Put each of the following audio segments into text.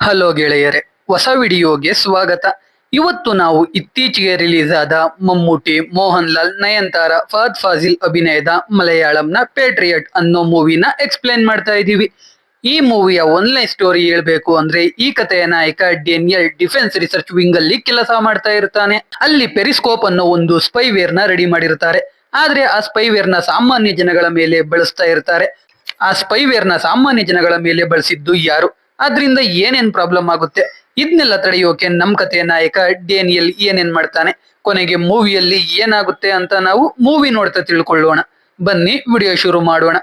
Hello ಗೆಳೆಯರೆ, ಹೊಸ ವಿಡಿಯೋಗೆ ಸ್ವಾಗತ. ಇವತ್ತು ನಾವು ಇತ್ತೀಚೆಗೆ ರಿಲೀಸ್ ಆದ ಮಮ್ಮೂಟಿ, ಮೋಹನ್ ಲಾಲ್, ನಯನ್ತಾರ, ಫಹದ್ ಫಾಸಿಲ್ ಅಭಿನಯದ ಮಲಯಾಳಂನ ಪೇಟ್ರಿಯಟ್ ಅನ್ನೋ ಮೂವಿನ ಎಕ್ಸ್ಪ್ಲೇನ್ ಮಾಡ್ತಾ ಇದೀವಿ. ಈ ಮೂವಿಯ ಒನ್ಲೈನ್ ಸ್ಟೋರಿ ಹೇಳ್ಬೇಕು ಅಂದ್ರೆ, ಈ ಕಥೆಯ ನಾಯಕ ಡೇನಿಯಲ್ ಡಿಫೆನ್ಸ್ ರಿಸರ್ಚ್ ವಿಂಗ್ ಅಲ್ಲಿ ಕೆಲಸ ಮಾಡ್ತಾ ಇರ್ತಾನೆ. ಅಲ್ಲಿ ಪೆರಿಸ್ಕೋಪ್ ಅನ್ನೋ ಒಂದು ಸ್ಪೈವೇರ್ ನ ರೆಡಿ ಮಾಡಿರ್ತಾರೆ. ಆದ್ರೆ ಆ ಸ್ಪೈವೇರ್ ನ ಸಾಮಾನ್ಯ ಜನಗಳ ಮೇಲೆ ಬಳಸ್ತಾ ಇರ್ತಾರೆ. ಆ ಸ್ಪೈವೇರ್ ನ ಸಾಮಾನ್ಯ ಜನಗಳ ಮೇಲೆ ಬಳಸಿದ್ದು ಯಾರು, ಅದ್ರಿಂದ ಏನೇನ್ ಪ್ರಾಬ್ಲಮ್ ಆಗುತ್ತೆ, ಇದನ್ನೆಲ್ಲ ತಡೆಯೋಕೆ ನಮ್ ಕಥೆಯ ನಾಯಕ ಡೇನಿಯಲ್ ಏನೇನ್ ಮಾಡ್ತಾನೆ, ಕೊನೆಗೆ ಮೂವಿಯಲ್ಲಿ ಏನಾಗುತ್ತೆ ಅಂತ ನಾವು ಮೂವಿ ನೋಡ್ತಾ ತಿಳ್ಕೊಳ್ಳೋಣ. ಬನ್ನಿ ವಿಡಿಯೋ ಶುರು ಮಾಡೋಣ.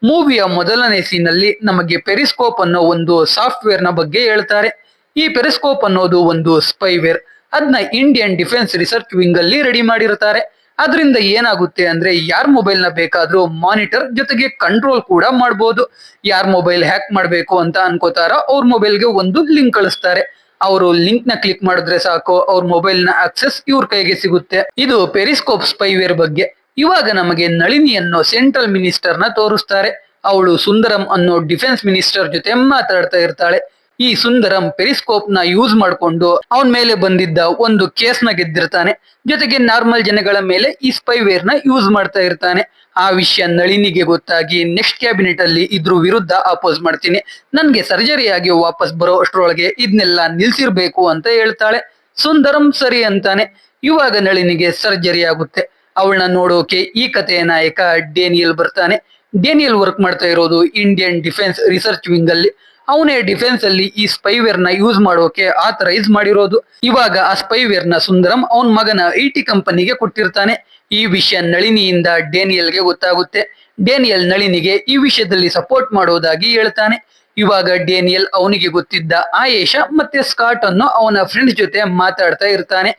ಮೂವಿಯ ಮೊದಲನೇ ಸೀನ್ ಅಲ್ಲಿ ನಮಗೆ ಪೆರಿಸ್ಕೋಪ್ ಅನ್ನೋ ಒಂದು ಸಾಫ್ಟ್ವೇರ್ ನ ಬಗ್ಗೆ ಹೇಳ್ತಾರೆ. ಈ ಪೆರಿಸ್ಕೋಪ್ ಅನ್ನೋದು ಒಂದು ಸ್ಪೈವೇರ್. ಅದನ್ನ ಇಂಡಿಯನ್ ಡಿಫೆನ್ಸ್ ರಿಸರ್ಚ್ ವಿಂಗ್ ಅಲ್ಲಿ ರೆಡಿ ಮಾಡಿರ್ತಾರೆ. ಅದರಿಂದ ಏನಾಗುತ್ತೆ ಅಂದ್ರೆ, ಯಾರ್ ಮೊಬೈಲ್ ನ ಬೇಕಾದ್ರೂ ಮಾನಿಟರ್ ಜೊತೆಗೆ ಕಂಟ್ರೋಲ್ ಕೂಡ ಮಾಡಬಹುದು. ಯಾರ್ ಮೊಬೈಲ್ ಹ್ಯಾಕ್ ಮಾಡ್ಬೇಕು ಅಂತ ಅನ್ಕೋತಾರ, ಅವ್ರ ಮೊಬೈಲ್ಗೆ ಒಂದು ಲಿಂಕ್ ಕಳಿಸ್ತಾರೆ. ಅವರು ಲಿಂಕ್ ನ ಕ್ಲಿಕ್ ಮಾಡಿದ್ರೆ ಸಾಕು, ಅವ್ರ ಮೊಬೈಲ್ ನ ಆಕ್ಸೆಸ್ ಇವ್ರ ಕೈಗೆ ಸಿಗುತ್ತೆ. ಇದು ಪೆರಿಸ್ಕೋಪ್ ಸ್ಪೈವೇರ್ ಬಗ್ಗೆ. ಇವಾಗ ನಮಗೆ ನಳಿನಿ ಅನ್ನೋ ಸೆಂಟ್ರಲ್ ಮಿನಿಸ್ಟರ್ ನ ತೋರಿಸ್ತಾರೆ. ಅವಳು ಸುಂದರಂ ಅನ್ನೋ ಡಿಫೆನ್ಸ್ ಮಿನಿಸ್ಟರ್ ಜೊತೆ ಮಾತಾಡ್ತಾ ಇರ್ತಾಳೆ. ಈ ಸುಂದರಂ ಪೆರಿಸ್ಕೋಪ್ ನ ಯೂಸ್ ಮಾಡ್ಕೊಂಡು ಅವನ ಮೇಲೆ ಬಂದಿದ್ದ ಒಂದು ಕೇಸ್ ನ ಗೆದ್ದಿರ್ತಾನೆ. ಜೊತೆಗೆ ನಾರ್ಮಲ್ ಜನಗಳ ಮೇಲೆ ಈ ಸ್ಪೈವೇರ್ ನ ಯೂಸ್ ಮಾಡ್ತಾ ಇರ್ತಾನೆ. ಆ ವಿಷಯ ನಳಿನಿಗೆ ಗೊತ್ತಾಗಿ ನೆಕ್ಸ್ಟ್ ಕ್ಯಾಬಿನೆಟ್ ಅಲ್ಲಿ ಇದ್ರ ವಿರುದ್ಧ ಅಪೋಸ್ ಮಾಡ್ತೀನಿ, ನನ್ಗೆ ಸರ್ಜರಿ ಆಗಿ ವಾಪಸ್ ಬರೋ ಅಷ್ಟ್ರೊಳಗೆ ಇದನ್ನೆಲ್ಲ ನಿಲ್ಸಿರ್ಬೇಕು ಅಂತ ಹೇಳ್ತಾಳೆ. ಸುಂದರಂ ಸರಿ ಅಂತಾನೆ. ಇವಾಗ ನಳಿನಿಗೆ ಸರ್ಜರಿ ಆಗುತ್ತೆ. ಅವಳನ್ನ ನೋಡೋಕೆ ಈ ಕಥೆಯ ನಾಯಕ ಡೇನಿಯಲ್ ಬರ್ತಾನೆ. ಡೇನಿಯಲ್ ವರ್ಕ್ ಮಾಡ್ತಾ ಇರೋದು ಇಂಡಿಯನ್ ಡಿಫೆನ್ಸ್ ರಿಸರ್ಚ್ ವಿಂಗ್ ಅಲ್ಲಿ. ಅವನೇ ಡಿಫೆನ್ಸ್ ಅಲ್ಲಿ ಈ ಸ್ಪೈವೇರ್ ನ ಯೂಸ್ ಮಾಡೋಕೆ ಆಥರೈಸ್ ಮಾಡಿರೋದು. ಇವಾಗ ಆ ಸ್ಪೈವೇರ್ ನ ಸುಂದರಂ ಅವನ್ ಮಗನ IT ಕಂಪನಿಗೆ ಕೊಟ್ಟಿರ್ತಾನೆ. ಈ ವಿಷಯ ನಳಿನಿಯಿಂದ ಡೇನಿಯಲ್ಗೆ ಗೊತ್ತಾಗುತ್ತೆ. ಡೇನಿಯಲ್ ನಳಿನಿಗೆ ಈ ವಿಷಯದಲ್ಲಿ ಸಪೋರ್ಟ್ ಮಾಡೋದಾಗಿ ಹೇಳ್ತಾನೆ. ಇವಾಗ ಡೇನಿಯಲ್ ಅವನಿಗೆ ಗೊತ್ತಿದ್ದ ಆಯೇಷಾ ಮತ್ತೆ ಸ್ಕಾಟ್ ಅನ್ನೋ ಅವನ ಫ್ರೆಂಡ್ಸ್ ಜೊತೆ ಮಾತಾಡ್ತಾ ಇರ್ತಾನೆ.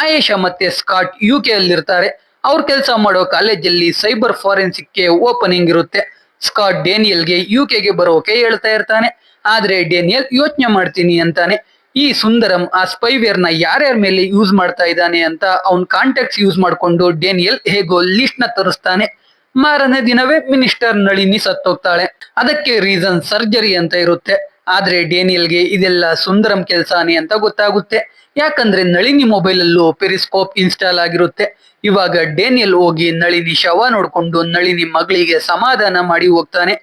ಆಯೇಷಾ ಮತ್ತೆ ಸ್ಕಾಟ್ UK ಅಲ್ಲಿರ್ತಾರೆ. ಅವ್ರ ಕೆಲಸ ಮಾಡೋ ಕಾಲೇಜಲ್ಲಿ ಸೈಬರ್ ಫಾರೆನ್ಸಿಕ್ ಗೆ ಓಪನಿಂಗ್ ಇರುತ್ತೆ. ಸ್ಕಾಟ್ ಡೇನಿಯಲ್ಗೆ UKಗೆ ಬರೋಕೆ ಹೇಳ್ತಾ ಇರ್ತಾನೆ. ಆದ್ರೆ ಡೇನಿಯಲ್ ಯೋಚನೆ ಮಾಡ್ತೀನಿ ಅಂತಾನೆ. ಈ ಸುಂದರಂ ಆ ಸ್ಪೈವೇರ್ ನ ಯಾರ್ಯಾರ ಮೇಲೆ ಯೂಸ್ ಮಾಡ್ತಾ ಇದ್ದಾನೆ ಅಂತ ಅವನ್ ಕಾಂಟ್ಯಾಕ್ಟ್ಸ್ ಯೂಸ್ ಮಾಡ್ಕೊಂಡು ಡೇನಿಯಲ್ ಹೇಗೋ ಲಿಸ್ಟ್ ನ ತರಿಸ್ತಾನೆ. ಮಾರನೇ ದಿನವೇ ಮಿನಿಸ್ಟರ್ ನಳಿನಿ ಸತ್ತೋಗ್ತಾಳೆ. ಅದಕ್ಕೆ ರೀಸನ್ ಸರ್ಜರಿ ಅಂತ ಇರುತ್ತೆ. ಆದ್ರೆ ಡೇನಿಯಲ್ಗೆ ಇದೆಲ್ಲ ಸುಂದರಂ ಕೆಲ್ಸಾನೆ ಅಂತ ಗೊತ್ತಾಗುತ್ತೆ. ಯಾಕಂದ್ರೆ ನಳಿನಿ ಮೊಬೈಲ್ ಅಲ್ಲೂ ಪೆರಿಸ್ಕೋಪ್ ಇನ್ಸ್ಟಾಲ್ ಆಗಿರುತ್ತೆ. ಇವಾಗ ಡೇನಿಯಲ್ ಹೋಗಿ ನಳಿನಿ ಶವ ನೋಡ್ಕೊಂಡು ನಳಿನಿ ಮಗಳಿಗೆ ಸಮಾಧಾನ ಮಾಡಿ ಹೋಗ್ತಾನೆ.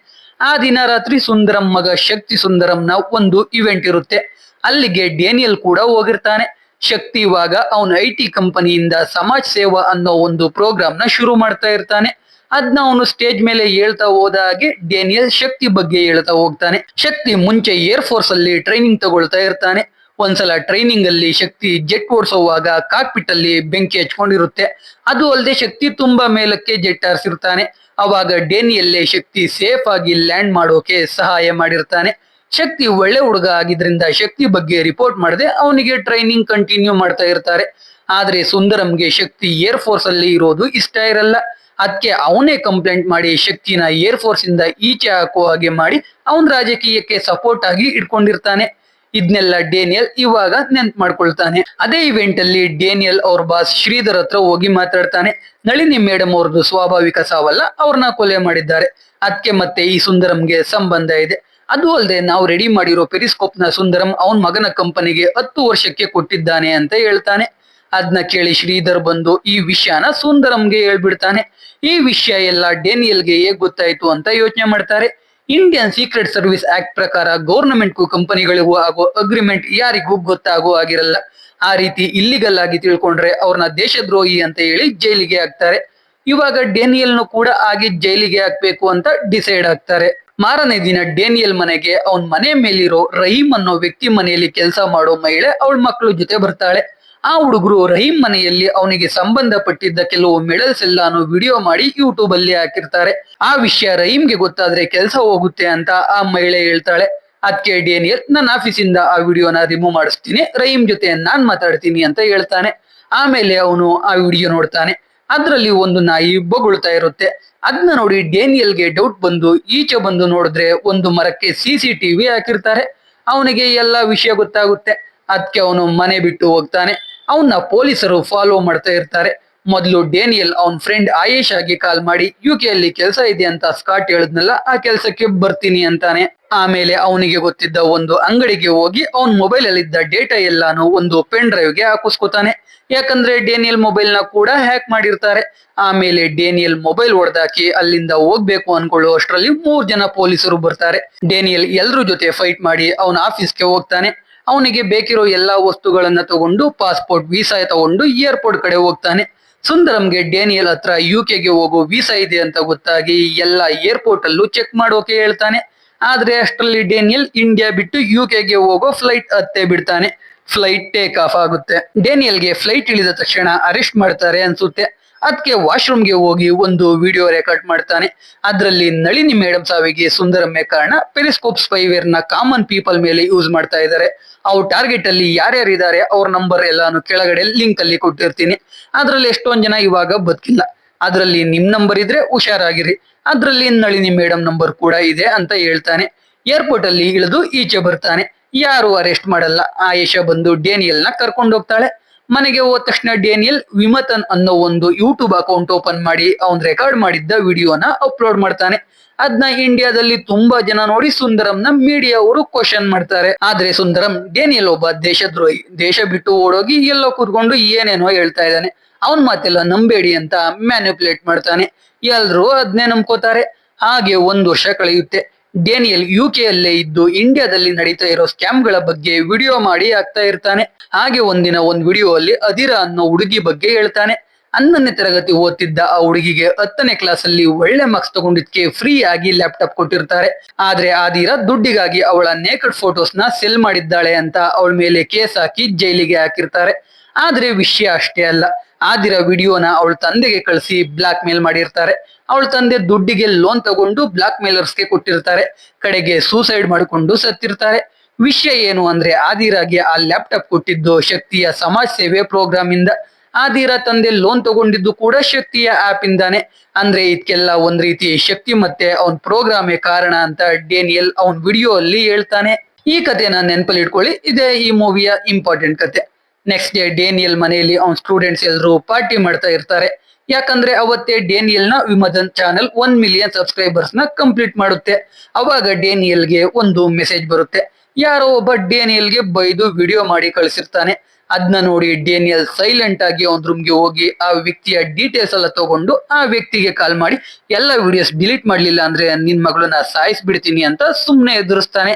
ಆ ದಿನ ರಾತ್ರಿ ಸುಂದರಂ ಮಗ ಶಕ್ತಿ ಸುಂದರಂನ ಒಂದು ಇವೆಂಟ್ ಇರುತ್ತೆ. ಅಲ್ಲಿಗೆ ಡೇನಿಯಲ್ ಕೂಡ ಹೋಗಿರ್ತಾನೆ. ಶಕ್ತಿ ಇವಾಗ ಅವನ IT ಕಂಪನಿಯಿಂದ ಸಮಾಜ ಸೇವಾ ಅನ್ನೋ ಒಂದು ಪ್ರೋಗ್ರಾಮ್ ನ ಶುರು ಮಾಡ್ತಾ ಇರ್ತಾನೆ. ಅದನ್ನ ಅವನು ಸ್ಟೇಜ್ ಮೇಲೆ ಹೇಳ್ತಾ ಹೋದ ಹಾಗೆ ಡೇನಿಯಲ್ ಶಕ್ತಿ ಬಗ್ಗೆ ಹೇಳ್ತಾ ಹೋಗ್ತಾನೆ. ಶಕ್ತಿ ಮುಂಚೆ ಏರ್ ಫೋರ್ಸ್ ಅಲ್ಲಿ ಟ್ರೈನಿಂಗ್ ತಗೊಳ್ತಾ ಇರ್ತಾನೆ. ಒಂದ್ಸಲ ಟ್ರೈನಿಂಗ್ ಅಲ್ಲಿ ಶಕ್ತಿ ಜೆಟ್ ಓಡಿಸುವಾಗ ಕಾಕ್ಪಿಟ್ ಅಲ್ಲಿ ಬೆಂಕಿ ಹಚ್ಕೊಂಡಿರುತ್ತೆ. ಅದು ಅಲ್ಲದೆ ಶಕ್ತಿ ತುಂಬಾ ಮೇಲಕ್ಕೆ ಜೆಟ್ ಹಾರಿಸಿರ್ತಾನೆ. ಅವಾಗ ಡೇನಿಯಲ್ಲೇ ಶಕ್ತಿ ಸೇಫ್ ಆಗಿ ಲ್ಯಾಂಡ್ ಮಾಡೋಕೆ ಸಹಾಯ ಮಾಡಿರ್ತಾನೆ. ಶಕ್ತಿ ಒಳ್ಳೆ ಹುಡುಗ ಆಗಿದ್ರಿಂದ ಶಕ್ತಿ ಬಗ್ಗೆ ರಿಪೋರ್ಟ್ ಮಾಡದೆ ಅವನಿಗೆ ಟ್ರೈನಿಂಗ್ ಕಂಟಿನ್ಯೂ ಮಾಡ್ತಾ ಇರ್ತಾರೆ. ಆದ್ರೆ ಸುಂದರಂಗೆ ಶಕ್ತಿ ಏರ್ ಫೋರ್ಸ್ ಅಲ್ಲಿ ಇರೋದು ಇಷ್ಟ ಇರಲ್ಲ. ಅದಕ್ಕೆ ಅವನೇ ಕಂಪ್ಲೇಂಟ್ ಮಾಡಿ ಶಕ್ತಿನ ಏರ್ ಫೋರ್ಸ್ ಇಂದ ಈಚೆ ಹಾಕೋ ಹಾಗೆ ಮಾಡಿ ಅವನ್ ರಾಜಕೀಯಕ್ಕೆ ಸಪೋರ್ಟ್ ಆಗಿ ಇಟ್ಕೊಂಡಿರ್ತಾನೆ. ಇದನ್ನೆಲ್ಲ ಡೇನಿಯಲ್ ಇವಾಗ ನೆನ್ಪ್ ಮಾಡ್ಕೊಳ್ತಾನೆ. ಅದೇ ಇವೆಂಟ್ ಅಲ್ಲಿ ಡೇನಿಯಲ್ ಅವ್ರ ಬಾಸ್ ಶ್ರೀಧರ್ ಹತ್ರ ಹೋಗಿ ಮಾತಾಡ್ತಾನೆ. ನಳಿನಿ ಮೇಡಮ್ ಅವ್ರದ್ದು ಸ್ವಾಭಾವಿಕ ಸಾವಲ್ಲ, ಅವ್ರನ್ನ ಕೊಲೆ ಮಾಡಿದ್ದಾರೆ. ಅದಕ್ಕೆ ಮತ್ತೆ ಈ ಸುಂದರಂಗೆ ಸಂಬಂಧ ಇದೆ. ಅದು ಅಲ್ಲದೆ ನಾವು ರೆಡಿ ಮಾಡಿರೋ ಪೆರಿಸ್ಕೋಪ್ ನ ಸುಂದರಂ ಅವನ್ ಮಗನ ಕಂಪನಿಗೆ 10 ವರ್ಷಕ್ಕೆ ಕೊಟ್ಟಿದ್ದಾನೆ ಅಂತ ಹೇಳ್ತಾನೆ. ಅದನ್ನ ಕೇಳಿ ಶ್ರೀಧರ್ ಬಂದು ಈ ವಿಷಯನ ಸುಂದರಂಗೆ ಹೇಳ್ಬಿಡ್ತಾನೆ. ಈ ವಿಷಯ ಎಲ್ಲ ಡೇನಿಯಲ್ಗೆ ಹೇಗ್ ಗೊತ್ತಾಯ್ತು ಅಂತ ಯೋಚನೆ ಮಾಡ್ತಾರೆ. ಇಂಡಿಯನ್ ಸೀಕ್ರೆಟ್ ಸರ್ವಿಸ್ ಆಕ್ಟ್ ಪ್ರಕಾರ ಗೌರ್ನಮೆಂಟ್ಗೂ ಕಂಪನಿಗಳಿಗೂ ಆಗೋ ಅಗ್ರಿಮೆಂಟ್ ಯಾರಿಗೂ ಗೊತ್ತಾಗೋ ಆಗಿರಲ್ಲ. ಆ ರೀತಿ ಇಲ್ಲಿಗಲ್ ಆಗಿ ತಿಳ್ಕೊಂಡ್ರೆ ಅವ್ರನ್ನ ದೇಶದ್ರೋಹಿ ಅಂತ ಹೇಳಿ ಜೈಲಿಗೆ ಹಾಕ್ತಾರೆ. ಇವಾಗ ಡೇನಿಯಲ್ನು ಕೂಡ ಆಗಿ ಜೈಲಿಗೆ ಹಾಕ್ಬೇಕು ಅಂತ ಡಿಸೈಡ್ ಆಗ್ತಾರೆ. ಮಾರನೇ ದಿನ ಡೇನಿಯಲ್ ಮನೆಗೆ ಅವನ್ ಮನೆ ಮೇಲಿರೋ ರಹೀಂ ಅನ್ನೋ ವ್ಯಕ್ತಿ ಮನೆಯಲ್ಲಿ ಕೆಲಸ ಮಾಡೋ ಮಹಿಳೆ ಅವಳ ಮಕ್ಕಳ ಜೊತೆ ಬರ್ತಾಳೆ. ಆ ಹುಡುಗರು ರಹೀಂ ಮನೆಯಲ್ಲಿ ಅವನಿಗೆ ಸಂಬಂಧಪಟ್ಟಿದ್ದ ಕೆಲವು ಮೆಡಲ್ಸ್ ಎಲ್ಲಾನು ವಿಡಿಯೋ ಮಾಡಿ ಯೂಟ್ಯೂಬ್ ಅಲ್ಲಿ ಹಾಕಿರ್ತಾರೆ. ಆ ವಿಷಯ ರಹೀಂಗೆ ಗೊತ್ತಾದ್ರೆ ಕೆಲಸ ಹೋಗುತ್ತೆ ಅಂತ ಆ ಮಹಿಳೆ ಹೇಳ್ತಾಳೆ. ಅದಕ್ಕೆ ಡೇನಿಯಲ್ ನನ್ನ ಆಫೀಸಿಂದ ಆ ವಿಡಿಯೋನ ರಿಮೂವ್ ಮಾಡಿಸ್ತೀನಿ, ರಹೀಂ ಜೊತೆ ನಾನ್ ಮಾತಾಡ್ತೀನಿ ಅಂತ ಹೇಳ್ತಾನೆ. ಆಮೇಲೆ ಅವನು ಆ ವಿಡಿಯೋ ನೋಡ್ತಾನೆ. ಅದ್ರಲ್ಲಿ ಒಂದು ನಾಯಿ ಬೊಗಳ್ತಾ ಇರುತ್ತೆ. ಅದನ್ನ ನೋಡಿ ಡೇನಿಯಲ್ಗೆ ಡೌಟ್ ಬಂದು ಈಚೆ ಬಂದು ನೋಡಿದ್ರೆ ಒಂದು ಮರಕ್ಕೆ CCTV ಹಾಕಿರ್ತಾರೆ. ಅವನಿಗೆ ಎಲ್ಲ ವಿಷಯ ಗೊತ್ತಾಗುತ್ತೆ. ಅದಕ್ಕೆ ಅವನು ಮನೆ ಬಿಟ್ಟು ಹೋಗ್ತಾನೆ. ಅವನ್ನ ಪೊಲೀಸರು ಫಾಲೋ ಮಾಡ್ತಾ ಇರ್ತಾರೆ. ಮೊದಲು ಡೇನಿಯಲ್ ಅವನ್ ಫ್ರೆಂಡ್ ಆಯೇಷಾಗೆ ಕಾಲ್ ಮಾಡಿ UK ಅಲ್ಲಿ ಕೆಲಸ ಇದೆ ಅಂತ ಸ್ಕಾಟ್ ಹೇಳಿದ್ನಲ್ಲ, ಆ ಕೆಲಸಕ್ಕೆ ಬರ್ತೀನಿ ಅಂತಾನೆ. ಆಮೇಲೆ ಅವನಿಗೆ ಗೊತ್ತಿದ್ದ ಒಂದು ಅಂಗಡಿಗೆ ಹೋಗಿ ಅವನ್ ಮೊಬೈಲ್ ಅಲ್ಲಿದ್ದ ಡೇಟಾ ಎಲ್ಲಾನು ಒಂದು ಪೆನ್ ಡ್ರೈವ್ ಗೆ ಹಾಕಿಸ್ಕೊತಾನೆ. ಯಾಕಂದ್ರೆ ಡೇನಿಯಲ್ ಮೊಬೈಲ್ ನ ಕೂಡ ಹ್ಯಾಕ್ ಮಾಡಿರ್ತಾರೆ. ಆಮೇಲೆ ಡೇನಿಯಲ್ ಮೊಬೈಲ್ ಹೊಡೆದಾಕಿ ಅಲ್ಲಿಂದ ಹೋಗ್ಬೇಕು ಅನ್ಕೊಳ್ಳೋ ಅಷ್ಟರಲ್ಲಿ 3 ಜನ ಪೊಲೀಸರು ಬರ್ತಾರೆ. ಡೇನಿಯಲ್ ಎಲ್ರ ಜೊತೆ ಫೈಟ್ ಮಾಡಿ ಅವನ ಆಫೀಸ್ಗೆ ಹೋಗ್ತಾನೆ. ಅವನಿಗೆ ಬೇಕಿರೋ ಎಲ್ಲಾ ವಸ್ತುಗಳನ್ನ ತಗೊಂಡು ಪಾಸ್ಪೋರ್ಟ್ ವೀಸಾ ತಗೊಂಡು ಏರ್ಪೋರ್ಟ್ ಕಡೆ ಹೋಗ್ತಾನೆ. ಸುಂದರಂಗೆ ಡೇನಿಯಲ್ ಹತ್ರ UK ಗೆ ಹೋಗೋ ವೀಸಾ ಇದೆ ಅಂತ ಗೊತ್ತಾಗಿ ಎಲ್ಲಾ ಏರ್ಪೋರ್ಟ್ ಅಲ್ಲೂ ಚೆಕ್ ಮಾಡೋಕೆ ಹೇಳ್ತಾನೆ. ಆದ್ರೆ ಅಷ್ಟರಲ್ಲಿ ಡೇನಿಯಲ್ ಇಂಡಿಯಾ ಬಿಟ್ಟು UK ಗೆ ಹೋಗೋ ಫ್ಲೈಟ್ ಹತ್ತೇ ಬಿಡ್ತಾನೆ. ಫ್ಲೈಟ್ ಟೇಕ್ ಆಫ್ ಆಗುತ್ತೆ. ಡೇನಿಯಲ್ಗೆ ಫ್ಲೈಟ್ ಇಳಿದ ತಕ್ಷಣ ಅರೆಸ್ಟ್ ಮಾಡ್ತಾರೆ ಅನ್ಸುತ್ತೆ. ಅದಕ್ಕೆ ವಾಶ್ರೂಮ್ಗೆ ಹೋಗಿ ಒಂದು ವಿಡಿಯೋ ರೆಕಾರ್ಡ್ ಮಾಡ್ತಾನೆ. ಅದರಲ್ಲಿ ನಳಿನಿ ಮೇಡಮ್ ಸಾವಿಗೆ ಸುಂದರಮ್ಮೆ ಕಾರಣ. ಪೆರಿಸ್ಕೋಪ್ ಸ್ಪೈವೇರ್ ನ ಕಾಮನ್ ಪೀಪಲ್ ಮೇಲೆ ಯೂಸ್ ಮಾಡ್ತಾ ಇದ್ದಾರೆ. ಅವ್ರ ಟಾರ್ಗೆಟ್ ಅಲ್ಲಿ ಯಾರ್ಯಾರು ಇದ್ದಾರೆ ಅವ್ರ ನಂಬರ್ ಎಲ್ಲಾನು ಕೆಳಗಡೆ ಲಿಂಕ್ ಅಲ್ಲಿ ಕೊಟ್ಟಿರ್ತೀನಿ. ಅದ್ರಲ್ಲಿ ಎಷ್ಟೊಂದ್ ಜನ ಇವಾಗ ಬದುಕಿಲ್ಲ. ಅದ್ರಲ್ಲಿ ನಿಮ್ ನಂಬರ್ ಇದ್ರೆ ಹುಷಾರಾಗಿರಿ. ಅದ್ರಲ್ಲಿ ನಳಿನಿ ಮೇಡಮ್ ನಂಬರ್ ಕೂಡ ಇದೆ ಅಂತ ಹೇಳ್ತಾನೆ. ಏರ್ಪೋರ್ಟ್ ಅಲ್ಲಿ ಇಳಿದು ಈಚೆ ಬರ್ತಾನೆ. ಯಾರು ಅರೆಸ್ಟ್ ಮಾಡಲ್ಲ. ಆಯೇಷಾ ಬಂದು ಡೇನಿಯಲ್ ನ ಕರ್ಕೊಂಡು ಹೋಗ್ತಾಳೆ. ಮನೆಗೆ ಹೋದ ತಕ್ಷಣ ಡೇನಿಯಲ್ ವಿಮತನ್ ಅನ್ನೋ ಒಂದು ಯೂಟ್ಯೂಬ್ ಅಕೌಂಟ್ ಓಪನ್ ಮಾಡಿ ಅವ್ನ್ ರೆಕಾರ್ಡ್ ಮಾಡಿದ್ದ ವಿಡಿಯೋನ ಅಪ್ಲೋಡ್ ಮಾಡ್ತಾನೆ. ಅದನ್ನ ಇಂಡಿಯಾದಲ್ಲಿ ತುಂಬಾ ಜನ ನೋಡಿ ಸುಂದರಂನ ಮೀಡಿಯಾ ಅವರು ಕ್ವಶನ್ ಮಾಡ್ತಾರೆ. ಆದ್ರೆ ಸುಂದರಂ ಡೇನಿಯಲ್ ಒಬ್ಬ ದೇಶದ್ರೋಹಿ, ದೇಶ ಬಿಟ್ಟು ಓಡೋಗಿ ಎಲ್ಲೋ ಕೂತ್ಕೊಂಡು ಏನೇನೋ ಹೇಳ್ತಾ ಇದ್ದಾನೆ, ಅವನ್ ಮಾತೆಲ್ಲ ನಂಬೇಡಿ ಅಂತ ಮ್ಯಾನಿಪುಲೇಟ್ ಮಾಡ್ತಾನೆ. ಎಲ್ರು ಅದನ್ನೇ ನಂಬ್ಕೋತಾರೆ. ಹಾಗೆ 1 ವರ್ಷ ಕಳೆಯುತ್ತೆ. ಡೇನಿಯಲ್ UK ಅಲ್ಲೇ ಇದ್ದು ಇಂಡಿಯಾದಲ್ಲಿ ನಡೀತಾ ಇರೋ ಸ್ಕ್ಯಾಮ್ ಗಳ ಬಗ್ಗೆ ವಿಡಿಯೋ ಮಾಡಿ ಹಾಕ್ತಾ ಇರ್ತಾನೆ. ಹಾಗೆ ಒಂದಿನ ಒಂದ್ ವಿಡಿಯೋ ಅಲ್ಲಿ ಅದಿರಾ ಅನ್ನೋ ಹುಡುಗಿ ಬಗ್ಗೆ ಹೇಳ್ತಾನೆ. 11ನೇ ತರಗತಿ ಓದ್ತಿದ್ದ ಆ ಹುಡುಗಿಗೆ 10ನೇ ಕ್ಲಾಸ್ ಅಲ್ಲಿ ಒಳ್ಳೆ ಮಾರ್ಕ್ಸ್ ತಗೊಂಡಿದ್ಕೆ ಫ್ರೀ ಆಗಿ ಲ್ಯಾಪ್ಟಾಪ್ ಕೊಟ್ಟಿರ್ತಾರೆ. ಆದ್ರೆ ಆದಿರಾ ದುಡ್ಡಿಗಾಗಿ ಅವಳ ನೇಕಡ್ ಫೋಟೋಸ್ ನ ಸೆಲ್ ಮಾಡಿದ್ದಾಳೆ ಅಂತ ಅವಳ ಮೇಲೆ ಕೇಸ್ ಹಾಕಿ ಜೈಲಿಗೆ ಹಾಕಿರ್ತಾರೆ. ಆದ್ರೆ ವಿಷಯ ಅಷ್ಟೇ ಅಲ್ಲ. ಆದಿರಾ ವಿಡಿಯೋನ ಅವಳ ತಂದೆಗೆ ಕಳಿಸಿ ಬ್ಲಾಕ್ ಮೇಲ್ ಮಾಡಿರ್ತಾರೆ. ಅವಳ ತಂದೆ ದುಡ್ಡಿಗೆ ಲೋನ್ ತಗೊಂಡು ಬ್ಲಾಕ್ ಮೇಲರ್ಸ್ಗೆ ಕೊಟ್ಟಿರ್ತಾರೆ. ಕಡೆಗೆ ಸೂಸೈಡ್ ಮಾಡಿಕೊಂಡು ಸತ್ತಿರ್ತಾರೆ. ವಿಷಯ ಏನು ಅಂದ್ರೆ ಆದಿರಾಗೆ ಆ ಲ್ಯಾಪ್ಟಾಪ್ ಕೊಟ್ಟಿದ್ದು ಶಕ್ತಿಯ ಸಮಾಜ ಸೇವೆ ಪ್ರೋಗ್ರಾಮ್ ಇಂದ. ಆದಿರಾ ತಂದೆ ಲೋನ್ ತಗೊಂಡಿದ್ದು ಕೂಡ ಶಕ್ತಿಯ ಆಪ್ ಇಂದಾನೆ. ಅಂದ್ರೆ ಇದಕ್ಕೆಲ್ಲ ಒಂದ್ ರೀತಿ ಶಕ್ತಿ ಮತ್ತೆ ಅವನ್ ಪ್ರೋಗ್ರಾಮೇ ಕಾರಣ ಅಂತ ಡೇನಿಯಲ್ ಅವನ್ ವಿಡಿಯೋ ಅಲ್ಲಿ ಹೇಳ್ತಾನೆ. ಈ ಕಥೆನ ನೆನಪಲ್ಲಿ ಇಟ್ಕೊಳ್ಳಿ. ಇದೇ ಈ ಮೂವಿಯ ಇಂಪಾರ್ಟೆಂಟ್ ಕತೆ. ನೆಕ್ಸ್ಟ್ ಡೇ ಡೇನಿಯಲ್ ಮನೆಯಲ್ಲಿ ಅವ್ನ ಸ್ಟೂಡೆಂಟ್ಸ್ ಎಲ್ಲರೂ ಪಾರ್ಟಿ ಮಾಡ್ತಾ ಇರ್ತಾರೆ. ಯಾಕಂದ್ರೆ ಅವತ್ತೇ ಡೇನಿಯಲ್ ನ ವಿಮದನ್ ಚಾನೆಲ್ 1 ಮಿಲಿಯನ್ ಸಬ್ಸ್ಕ್ರೈಬರ್ಸ್ ನ ಕಂಪ್ಲೀಟ್ ಮಾಡುತ್ತೆ. ಅವಾಗ ಡೇನಿಯಲ್ಗೆ ಒಂದು ಮೆಸೇಜ್ ಬರುತ್ತೆ. ಯಾರೋ ಒಬ್ಬ ಡೇನಿಯಲ್ಗೆ ಬೈದು ವಿಡಿಯೋ ಮಾಡಿ ಕಳಿಸಿರ್ತಾನೆ. ಅದನ್ನ ನೋಡಿ ಡೇನಿಯಲ್ ಸೈಲೆಂಟ್ ಆಗಿ ಅವ್ನ ರೂಮ್ಗೆ ಹೋಗಿ ಆ ವ್ಯಕ್ತಿಯ ಡೀಟೇಲ್ಸ್ ಎಲ್ಲ ತಗೊಂಡು ಆ ವ್ಯಕ್ತಿಗೆ ಕಾಲ್ ಮಾಡಿ ಎಲ್ಲ ವಿಡಿಯೋಸ್ ಡಿಲೀಟ್ ಮಾಡ್ಲಿಲ್ಲ ಅಂದ್ರೆ ನಿನ್ ಮಗಳನ್ನ ಸಾಯಿಸ್ಬಿಡ್ತೀನಿ ಅಂತ ಸುಮ್ನೆ ಎದುರಿಸ್ತಾನೆ.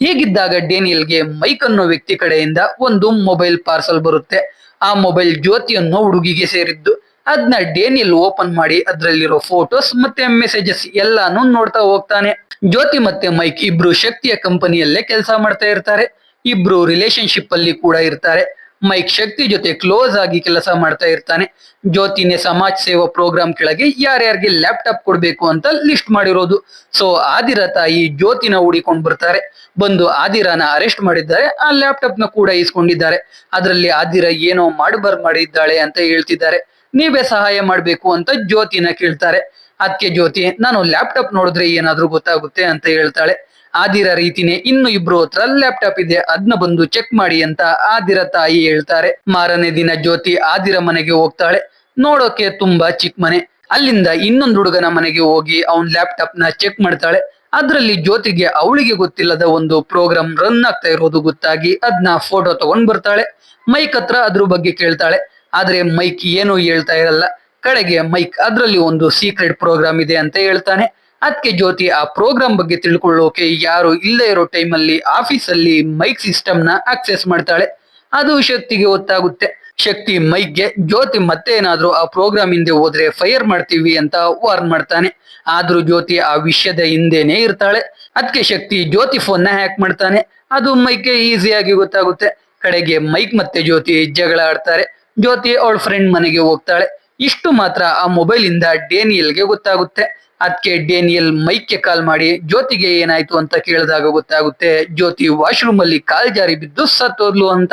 ಹೀಗಿದ್ದಾಗ ಡೇನಿಯಲ್ಗೆ ಮೈಕ್ ಅನ್ನೋ ವ್ಯಕ್ತಿ ಕಡೆಯಿಂದ ಒಂದು ಮೊಬೈಲ್ ಪಾರ್ಸಲ್ ಬರುತ್ತೆ. ಆ ಮೊಬೈಲ್ ಜ್ಯೋತಿ ಅನ್ನೋ ಹುಡುಗಿಗೆ ಸೇರಿದ್ದು. ಅದನ್ನ ಡೇನಿಯಲ್ ಓಪನ್ ಮಾಡಿ ಅದ್ರಲ್ಲಿರೋ ಫೋಟೋಸ್ ಮತ್ತೆ ಮೆಸೇಜಸ್ ಎಲ್ಲಾನು ನೋಡ್ತಾ ಹೋಗ್ತಾನೆ. ಜ್ಯೋತಿ ಮತ್ತೆ ಮೈಕ್ ಇಬ್ರು ಶಕ್ತಿಯ ಕಂಪನಿಯಲ್ಲೇ ಕೆಲಸ ಮಾಡ್ತಾ ಇರ್ತಾರೆ. ಇಬ್ರು ರಿಲೇಶನ್ಶಿಪ್ ಅಲ್ಲಿ ಕೂಡ ಇರ್ತಾರೆ. ಮೈಕ್ ಶಕ್ತಿ ಜೊತೆ ಕ್ಲೋಸ್ ಆಗಿ ಕೆಲಸ ಮಾಡ್ತಾ ಇರ್ತಾನೆ. ಜ್ಯೋತಿನೇ ಸಮಾಜ ಸೇವಾ ಪ್ರೋಗ್ರಾಮ್ ಕೆಳಗೆ ಯಾರ್ಯಾರಿಗೆ ಲ್ಯಾಪ್ಟಾಪ್ ಕೊಡ್ಬೇಕು ಅಂತ ಲಿಸ್ಟ್ ಮಾಡಿರೋದು. ಸೊ ಆದಿರಾ ತಾಯಿ ಜ್ಯೋತಿನ ಹುಡಿಕೊಂಡ್ ಬರ್ತಾರೆ. ಬಂದು ಆದಿರಾನ ಅರೆಸ್ಟ್ ಮಾಡಿದ್ದಾರೆ. ಆ ಲ್ಯಾಪ್ಟಾಪ್ ನ ಕೂಡ ಇಸ್ಕೊಂಡಿದ್ದಾರೆ. ಅದರಲ್ಲಿ ಆದಿರಾ ಏನೋ ಮಾಡಿದ್ದಾಳೆ ಅಂತ ಹೇಳ್ತಿದ್ದಾರೆ. ನೀವೇ ಸಹಾಯ ಮಾಡ್ಬೇಕು ಅಂತ ಜ್ಯೋತಿನ ಕೇಳ್ತಾರೆ. ಅದಕ್ಕೆ ಜ್ಯೋತಿ ನಾನು ಲ್ಯಾಪ್ಟಾಪ್ ನೋಡಿದ್ರೆ ಏನಾದ್ರೂ ಗೊತ್ತಾಗುತ್ತೆ ಅಂತ ಹೇಳ್ತಾಳೆ. ಆದಿರಾ ರೀತಿನೇ ಇನ್ನು ಇಬ್ರು ಹತ್ರ ಲ್ಯಾಪ್ಟಾಪ್ ಇದೆ, ಅದನ್ನ ಬಂದು ಚೆಕ್ ಮಾಡಿ ಅಂತ ಆದಿರಾ ತಾಯಿ ಹೇಳ್ತಾರೆ. ಮಾರನೇ ದಿನ ಜ್ಯೋತಿ ಆದಿರಾ ಮನೆಗೆ ಹೋಗ್ತಾಳೆ. ನೋಡೋಕೆ ತುಂಬಾ ಚಿಕ್ಕ ಮನೆ. ಅಲ್ಲಿಂದ ಇನ್ನೊಂದು ಹುಡುಗನ ಮನೆಗೆ ಹೋಗಿ ಅವನ್ ಲ್ಯಾಪ್ಟಾಪ್ ನ ಚೆಕ್ ಮಾಡ್ತಾಳೆ. ಅದ್ರಲ್ಲಿ ಜ್ಯೋತಿಗೆ ಅವಳಿಗೆ ಗೊತ್ತಿಲ್ಲದ ಒಂದು ಪ್ರೋಗ್ರಾಮ್ ರನ್ ಆಗ್ತಾ ಇರೋದು ಗೊತ್ತಾಗಿ ಅದನ್ನ ಫೋಟೋ ತಗೊಂಡ್ ಬರ್ತಾಳೆ. ಮೈಕ್ ಹತ್ರ ಅದ್ರ ಬಗ್ಗೆ ಕೇಳ್ತಾಳೆ. ಆದ್ರೆ ಮೈಕ್ ಏನು ಹೇಳ್ತಾ ಇರಲ್ಲ. ಕಡೆಗೆ ಮೈಕ್ ಅದ್ರಲ್ಲಿ ಒಂದು ಸೀಕ್ರೆಟ್ ಪ್ರೋಗ್ರಾಮ್ ಇದೆ ಅಂತ ಹೇಳ್ತಾನೆ. ಅದಕ್ಕೆ ಜ್ಯೋತಿ ಆ ಪ್ರೋಗ್ರಾಮ್ ಬಗ್ಗೆ ತಿಳ್ಕೊಳ್ಳೋಕೆ ಯಾರು ಇಲ್ಲೇ ಇರೋ ಟೈಮಲ್ಲಿ ಆಫೀಸಲ್ಲಿ ಮೈಕ್ ಸಿಸ್ಟಮ್ ನ ಆಕ್ಸೆಸ್ ಮಾಡ್ತಾಳೆ. ಅದು ಶಕ್ತಿಗೆ ಗೊತ್ತಾಗುತ್ತೆ. ಶಕ್ತಿ ಮೈಕ್ಗೆ ಜ್ಯೋತಿ ಮತ್ತೆ ಏನಾದ್ರೂ ಆ ಪ್ರೋಗ್ರಾಮ್ ಹಿಂದೆ ಹೋದ್ರೆ ಫೈರ್ ಮಾಡ್ತೀವಿ ಅಂತ ವಾರ್ನ್ ಮಾಡ್ತಾನೆ. ಆದ್ರೂ ಜ್ಯೋತಿ ಆ ವಿಷಯದ ಹಿಂದೆನೆ ಇರ್ತಾಳೆ. ಅದಕ್ಕೆ ಶಕ್ತಿ ಜ್ಯೋತಿ ಫೋನ್ ನ ಹ್ಯಾಕ್ ಮಾಡ್ತಾನೆ. ಅದು ಮೈಕ್ಗೆ ಈಸಿಯಾಗಿ ಗೊತ್ತಾಗುತ್ತೆ. ಕಡೆಗೆ ಮೈಕ್ ಮತ್ತೆ ಜ್ಯೋತಿ ಜಗಳ ಆಡ್ತಾರೆ. ಜ್ಯೋತಿ ಅವಳ ಫ್ರೆಂಡ್ ಮನೆಗೆ ಹೋಗ್ತಾಳೆ. ಇಷ್ಟು ಮಾತ್ರ ಆ ಮೊಬೈಲ್ ಇಂದ ಡೇನಿಯಲ್ಗೆ ಗೊತ್ತಾಗುತ್ತೆ. ಅದಕ್ಕೆ ಡೇನಿಯಲ್ ಮೈಕ್ಗೆ ಕಾಲ್ ಮಾಡಿ ಜ್ಯೋತಿಗೆ ಏನಾಯ್ತು ಅಂತ ಕೇಳಿದಾಗ ಗೊತ್ತಾಗುತ್ತೆ ಜ್ಯೋತಿ ವಾಶ್ರೂಮ್ ಅಲ್ಲಿ ಕಾಲ್ ಜಾರಿ ಬಿದ್ದು ಸತ್ತೋದ್ಲು ಅಂತ.